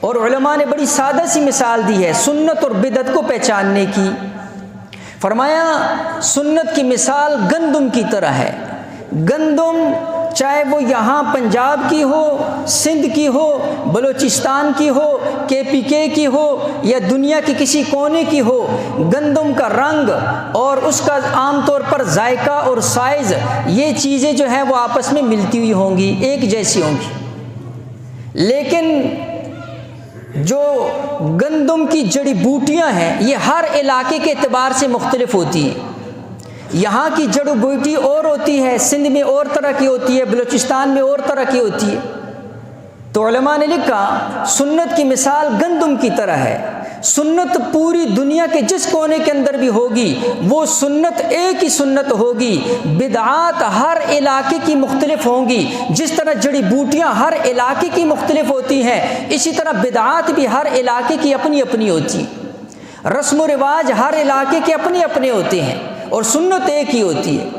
اور علماء نے بڑی سادہ سی مثال دی ہے سنت اور بدعت کو پہچاننے کی۔ فرمایا سنت کی مثال گندم کی طرح ہے۔ گندم چاہے وہ یہاں پنجاب کی ہو، سندھ کی ہو، بلوچستان کی ہو، KPK کی ہو یا دنیا کے کسی کونے کی ہو، گندم کا رنگ اور اس کا عام طور پر ذائقہ اور سائز، یہ چیزیں جو ہیں وہ آپس میں ملتی ہوئی ہوں گی، ایک جیسی ہوں گی۔ لیکن جو گندم کی جڑی بوٹیاں ہیں یہ ہر علاقے کے اعتبار سے مختلف ہوتی ہیں۔ یہاں کی جڑی بوٹی اور ہوتی ہے، سندھ میں اور طرح کی ہوتی ہے، بلوچستان میں اور طرح کی ہوتی ہے۔ تو علماء نے لکھا سنت کی مثال گندم کی طرح ہے۔ سنت پوری دنیا کے جس کونے کے اندر بھی ہوگی وہ سنت ایک ہی سنت ہوگی۔ بدعات ہر علاقے کی مختلف ہوں گی، جس طرح جڑی بوٹیاں ہر علاقے کی مختلف ہوتی ہیں، اسی طرح بدعات بھی ہر علاقے کی اپنی اپنی ہوتی ہیں۔ رسم و رواج ہر علاقے کے اپنے اپنے ہوتے ہیں اور سنت ایک ہی ہوتی ہے۔